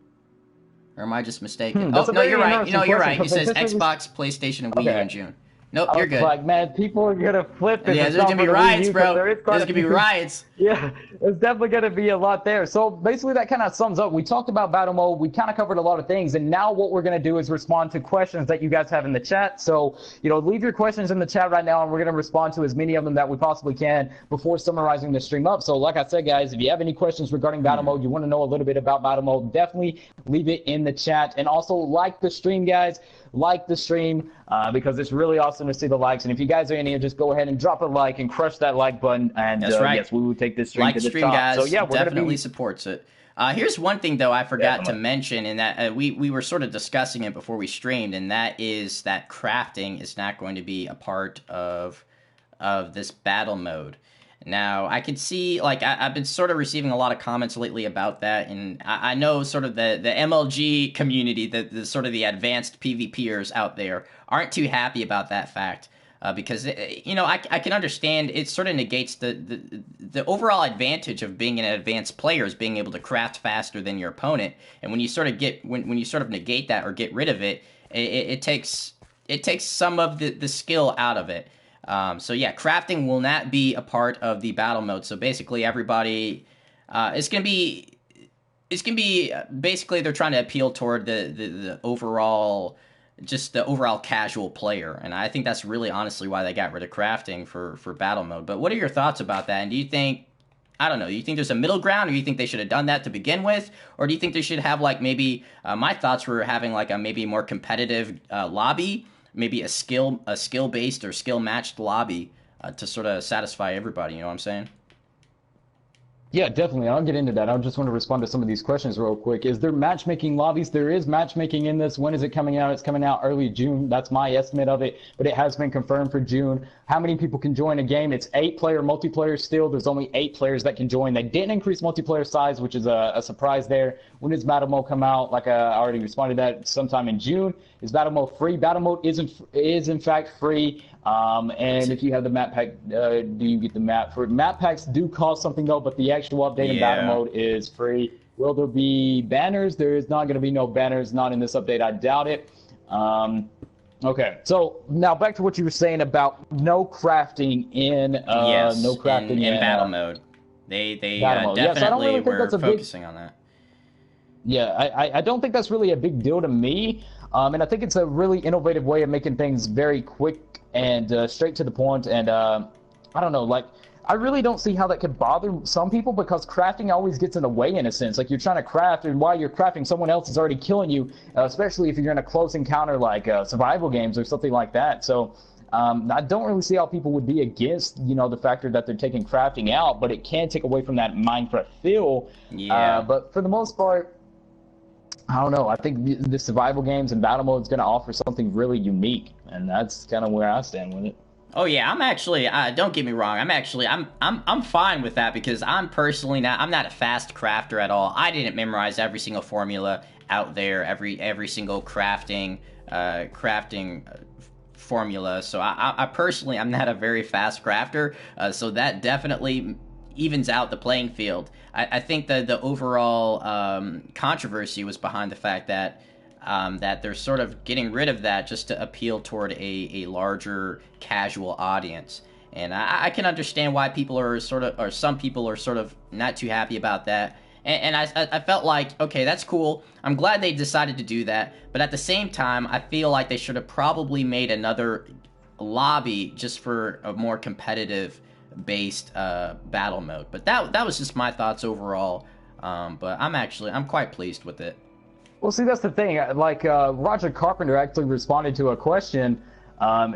Or am I just mistaken? Oh no, you're right. No, you're right. It says Xbox, PlayStation, and Wii U in June. Nope, you're good. Like, man, people are gonna flip it. Yeah, there's gonna be riots, bro. There's gonna be riots. Yeah, there's definitely gonna be a lot there. So basically, that kind of sums up. We talked about battle mode. We kind of covered a lot of things, and now what we're gonna do is respond to questions that you guys have in the chat. So, you know, leave your questions in the chat right now, and we're gonna respond to as many of them that we possibly can before summarizing the stream up. So, like I said, guys, if you have any questions regarding battle mode, you want to know a little bit about battle mode, definitely leave it in the chat, and also like the stream, guys. Like the stream because it's really awesome to see the likes. And if you guys are in here, just go ahead and drop a like and crush that like button. And that's right. Yes, we will take this stream like to the stream, top. Guys, so yeah, we're definitely supports it. Here's one thing though I forgot to mention, and that we were sort of discussing it before we streamed, and that is that crafting is not going to be a part of this battle mode. Now, I can see, like, I've been sort of receiving a lot of comments lately about that, and I know sort of the MLG community, the sort of the advanced PvPers out there, aren't too happy about that fact, because, you know, I can understand it sort of negates the overall advantage of being an advanced player is being able to craft faster than your opponent, and when you sort of when you sort of negate that or get rid of it, it takes some of the skill out of it. So yeah, crafting will not be a part of the battle mode. So basically, everybody, it's gonna be basically they're trying to appeal toward the overall just the overall casual player. And I think that's really honestly why they got rid of crafting for battle mode. But what are your thoughts about that? And do you think, I don't know, do you think there's a middle ground, or do you think they should have done that to begin with? Or do you think they should have, like, maybe, my thoughts were having, like, a maybe more competitive lobby, maybe a skill-based or skill-matched lobby to sort of satisfy everybody, you know what I'm saying? Yeah, definitely. I'll get into that. I just want to respond to some of these questions real quick. Is there matchmaking lobbies? There is matchmaking in this. When is it coming out? It's coming out early June. That's my estimate of it, but it has been confirmed for June. How many people can join a game? It's 8-player multiplayer still. There's only 8 players that can join. They didn't increase multiplayer size, which is a surprise there. When does Battle Mode come out? Like I already responded to that, sometime in June. Is Battle Mode free? Battle Mode is in fact free. And if you have the map pack, do you get the map? For map packs do cost something though, but the actual update in Battle Mode is free. Will there be banners? There is not going to be no banners, not in this update. I doubt it. Okay, so now back to what you were saying about no crafting in no crafting in Battle Mode. They Battle definitely so I don't really think were that's focusing on that. Yeah, I don't think that's really a big deal to me. And I think it's a really innovative way of making things very quick and straight to the point. And I don't know, like, I really don't see how that could bother some people, because crafting always gets in the way in a sense. Like, you're trying to craft, and while you're crafting, someone else is already killing you, especially if you're in a close encounter like survival games or something like that. So I don't really see how people would be against, you know, the factor that they're taking crafting out, but it can take away from that Minecraft feel. Yeah. But for the most part, I don't know. I think the survival games and battle mode is going to offer something really unique, and that's kind of where I stand with it. Oh yeah, I'm actually. Don't get me wrong. I'm fine with that, because I'm personally I'm not a fast crafter at all. I didn't memorize every single formula out there, every single crafting formula. So I personally, I'm not a very fast crafter. So that definitely evens out the playing field. I think that the overall controversy was behind the fact that that they're sort of getting rid of that just to appeal toward a larger casual audience. And I can understand why people are some people are sort of not too happy about that. And I felt like, okay, that's cool. I'm glad they decided to do that. But at the same time, I feel like they should have probably made another lobby just for a more competitive based battle mode. But that was just my thoughts overall. But I'm quite pleased with it. Well, see, that's the thing. Like, Roger Carpenter actually responded to a question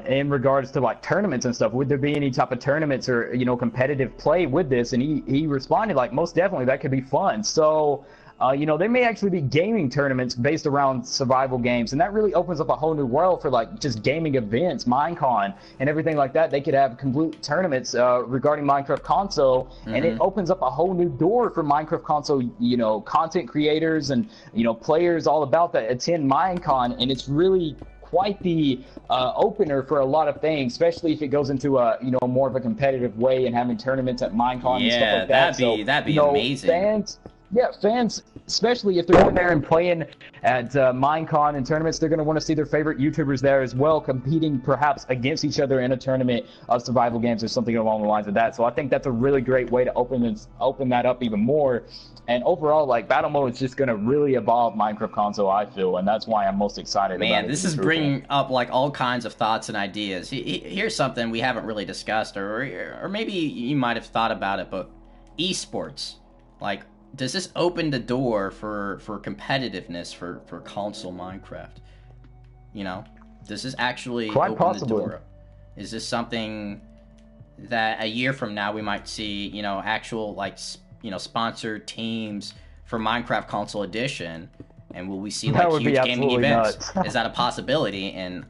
in regards to, like, tournaments and stuff. Would there be any type of tournaments or, you know, competitive play with this? And he responded, like, most definitely, that could be fun. So, you know, there may actually be gaming tournaments based around survival games, and that really opens up a whole new world for, like, just gaming events, Minecon, and everything like that. They could have complete tournaments regarding Minecraft console, and it opens up a whole new door for Minecraft console, you know, content creators and, you know, players all about that attend Minecon, and it's really quite the opener for a lot of things, especially if it goes into a, you know, more of a competitive way and having tournaments at Minecon and stuff like that. That'd be amazing. Fans, especially if they're in there and playing at Minecon and tournaments, they're going to want to see their favorite YouTubers there as well, competing perhaps against each other in a tournament of survival games or something along the lines of that. So I think that's a really great way to open that up even more. And overall, like, battle mode is just going to really evolve Minecraft console, I feel, and that's why I'm most excited about it. Man, this is bringing up, like, all kinds of thoughts and ideas. Here's something we haven't really discussed, or maybe you might have thought about it, but esports, like, does this open the door for competitiveness for console Minecraft? You know, does this actually open the door? Is this something that a year from now we might see, you know, actual, like, you know, sponsored teams for Minecraft Console Edition, and will we see, like, huge gaming events? Is that a possibility? And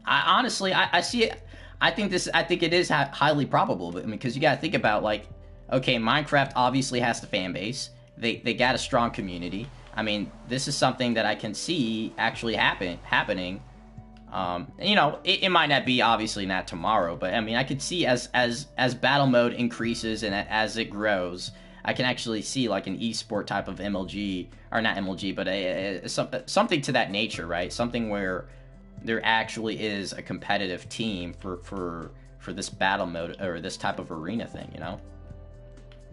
I honestly, I see it. I think it is highly probable. I mean, because you got to think about, like, okay, Minecraft obviously has the fan base. They got a strong community. I mean, this is something that I can see actually happening. You know, it might not be, obviously not tomorrow, but I mean, I could see as battle mode increases and as it grows, I can actually see, like, an esport type of MLG, or not MLG, but something to that nature, right? Something where there actually is a competitive team for this battle mode or this type of arena thing, you know?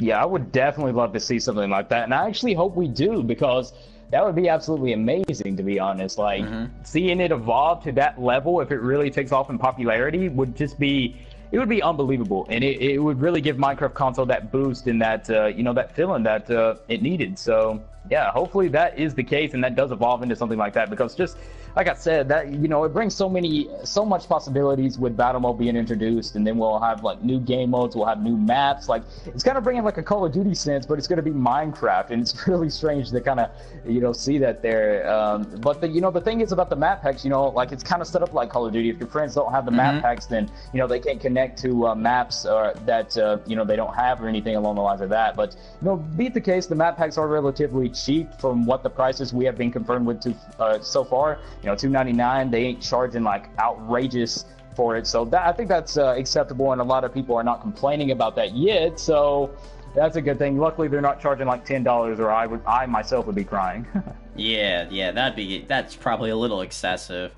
Yeah, I would definitely love to see something like that, and I actually hope we do, because that would be absolutely amazing, to be honest. Like, seeing it evolve to that level, if it really takes off in popularity, would just be, it would be unbelievable. And it would really give Minecraft console that boost and that, you know, that feeling that it needed. So, yeah, hopefully that is the case and that does evolve into something like that, because just like I said, that, you know, it brings so much possibilities with battle mode being introduced, and then we'll have like new game modes, we'll have new maps. Like, it's kind of bringing like a Call of Duty sense, but it's going to be Minecraft, and it's really strange to kind of, you know, see that there. But the, you know, the thing is about the map packs, you know, like it's kind of set up like Call of Duty. If your friends don't have the map packs, then, you know, they can't connect to maps that you know, they don't have or anything along the lines of that. But, you know, be it the case, the map packs are relatively cheap from what the prices we have been confirmed with to so far. You know, $2.99. They ain't charging like outrageous for it, so that, I think that's acceptable, and a lot of people are not complaining about that yet. So that's a good thing. Luckily, they're not charging like $10, or I myself would be crying. Yeah, that's probably a little excessive.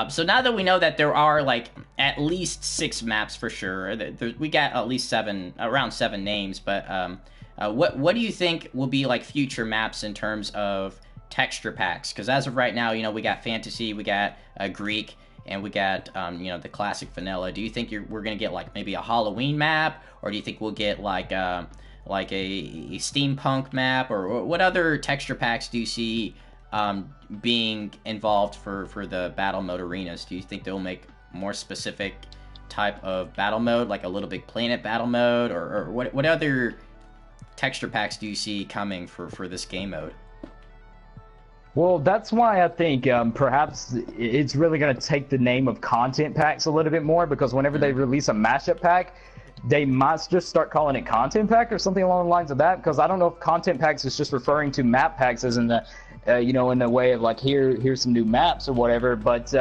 So now that we know that there are like at least 6 maps for sure, we got at least around 7 names. But what do you think will be like future maps in terms of texture packs? Because as of right now, you know, we got fantasy, we got Greek, and we got you know, the classic vanilla. Do you think we're gonna get like maybe a Halloween map, or do you think we'll get like a steampunk map, or what other texture packs do you see being involved for the battle mode arenas? Do you think they'll make more specific type of battle mode, like a Little Big Planet battle mode, or what other texture packs do you see coming for this game mode? Well, that's why I think perhaps it's really going to take the name of content packs a little bit more, because whenever they release a mashup pack, they must just start calling it content pack or something along the lines of that, because I don't know if content packs is just referring to map packs as in the, you know, in the way of like, here's some new maps or whatever, but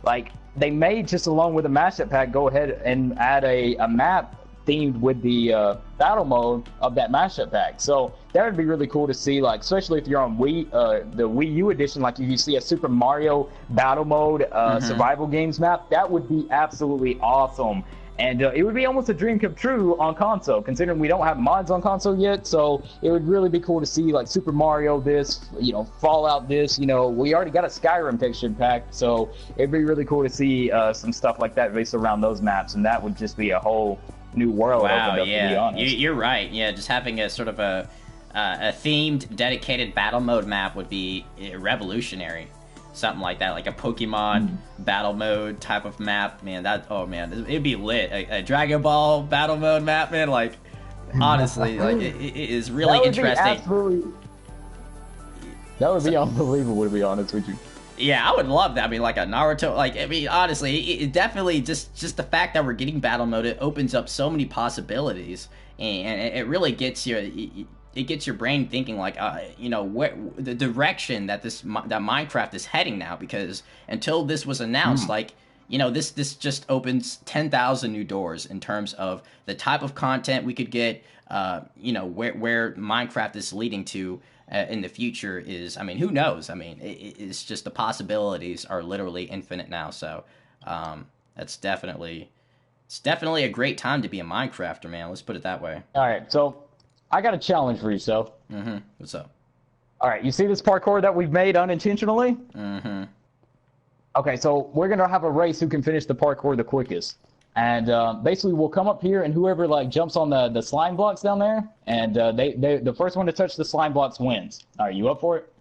like they may just, along with a mashup pack, go ahead and add a map themed with the battle mode of that mashup pack. So that would be really cool to see, like, especially if you're on the Wii U edition, like if you see a Super Mario battle mode survival games map, that would be absolutely awesome. And it would be almost a dream come true on console, considering we don't have mods on console yet. So it would really be cool to see like Super Mario this, you know, Fallout this, you know, we already got a Skyrim texture pack. So it'd be really cool to see some stuff like that based around those maps. And that would just be a whole new world. Wow, opened up, yeah, to be honest. You're right. Yeah, just having a sort of a themed, dedicated battle mode map would be revolutionary. Something like that, like a Pokemon battle mode type of map, man. Oh man, it'd be lit. A Dragon Ball battle mode map, man. Like, honestly, like it is really interesting. That would be unbelievable, to be honest with you. Yeah, I would love that. I mean, like a Naruto, like, I mean, honestly, it definitely, just the fact that we're getting battle mode, it opens up so many possibilities, and it really gets it gets your brain thinking, like, you know, the direction that that Minecraft is heading now, because until this was announced, like, you know, this just opens 10,000 new doors in terms of the type of content we could get, you know, where Minecraft is leading to in the future is, I mean, who knows? I mean, it's just the possibilities are literally infinite now. So it's definitely a great time to be a Minecrafter, man. Let's put it that way. All right, so I got a challenge for you, so. What's up? All right, you see this parkour that we've made unintentionally? Okay, so we're gonna have a race who can finish the parkour the quickest. And basically, we'll come up here, and whoever like jumps on the slime blocks down there, and the first one to touch the slime blocks wins. Are you up for it?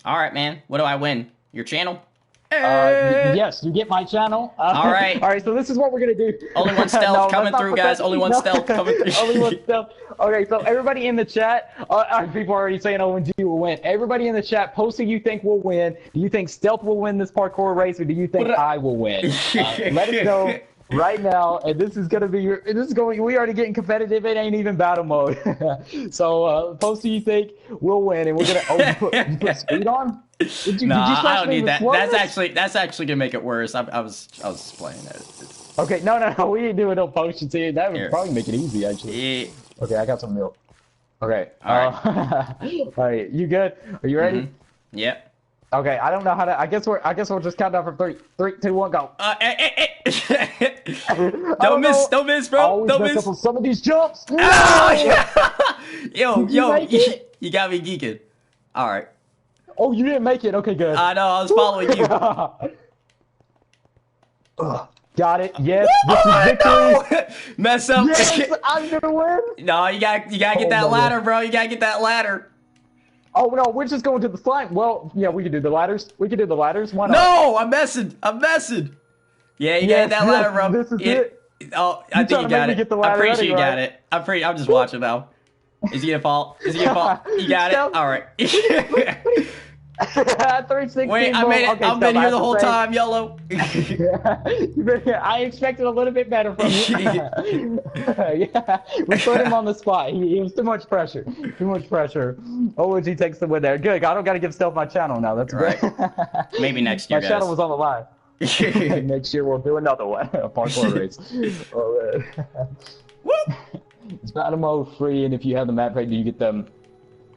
All right, man. What do I win? Your channel? Yes, you get my channel. All right. All right, so this is what we're gonna do. Only one stealth coming through, guys. Only one stealth coming through. Only one stealth. Okay, so everybody in the chat, people are already saying ONG will win. Everybody in the chat, post who you think will win. Do you think Stealth will win this parkour race, or do you think I will win? Let us know right now, and this is gonna be we already getting competitive. It ain't even battle mode. So post who you think will win, and we're gonna you put speed on. I don't need that. That's actually gonna make it worse. I was playing that. Okay, no, we ain't doing no potions here. That would probably make it easy, actually. Okay, I got some milk. Okay. All right. All right, you good? Are you ready? Yep. Okay, I don't know how to. I guess we'll just count down from 3, 2, 1, go. Don't miss, bro. Always don't mess miss. up on some of these jumps. No! Oh, yeah. Yo, you got me geeking. All right. Oh, you didn't make it. Okay, good. I know, I was following you. Got it. Yes, this is victory. No! Mess up. Yes, I'm gonna win. No, you gotta get that ladder, bro. You gotta get that ladder. Oh no, we're just going to the slime. Well, yeah, we can do the ladders. We can do the ladders. Why not? No, I'm messing. Yeah, you got that ladder, bro. This is it. Oh, I think you got it. I'm pretty sure you got it. I'm just watching now. Is he gonna fall? You got it? All right. 316. Wait, I made it. Okay, I've been here the whole time, YOLO. I expected a little bit better from you. Yeah, we put him on the spot. He was too much pressure. OG takes the win there. Good. I don't got to give Stealth my channel now. That's great. Maybe next year, my channel was on the line. Next year we'll do another one. A parkour race. All right. It's battle mode free, and if you have the map pack, you get them.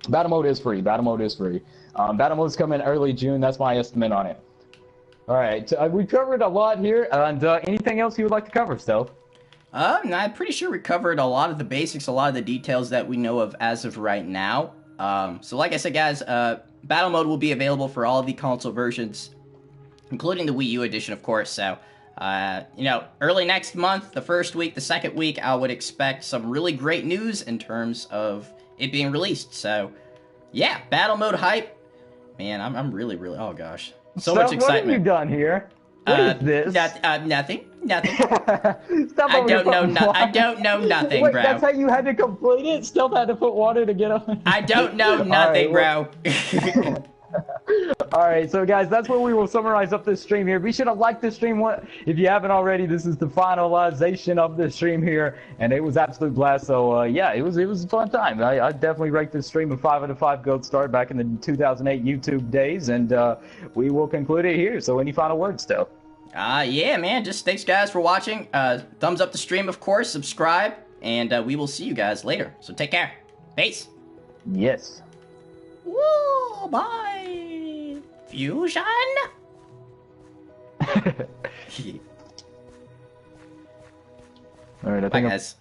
Battle mode is free. Battle mode's coming early June. That's my estimate on it. All right, we covered a lot here. And anything else you would like to cover, Stealth? I'm pretty sure we covered a lot of the basics, a lot of the details that we know of as of right now. So like I said, guys, battle mode will be available for all of the console versions, including the Wii U edition, of course. So, early next month, the first week, the second week, I would expect some really great news in terms of it being released. So, yeah, battle mode hype. Man, I'm really, oh gosh. So much excitement. What have you done here? What is this? Nothing. I don't know nothing, Wait, bro. that's how you had to complete it? Stealth had to put water to get on? I don't know nothing, bro. Alright, so guys, that's where we will summarize up this stream here. Be sure to like this stream if you haven't already. This is the finalization of this stream here, and it was absolute blast. So yeah, it was a fun time. I definitely rate this stream a 5 out of 5 gold star back in the 2008 YouTube days, and we will conclude it here. So any final words, Stealth? Yeah, man. Just thanks, guys, for watching. Thumbs up the stream, of course. Subscribe, and we will see you guys later. So take care. Peace. Yes. Woo, bye. Fusion? Alright, I think guys.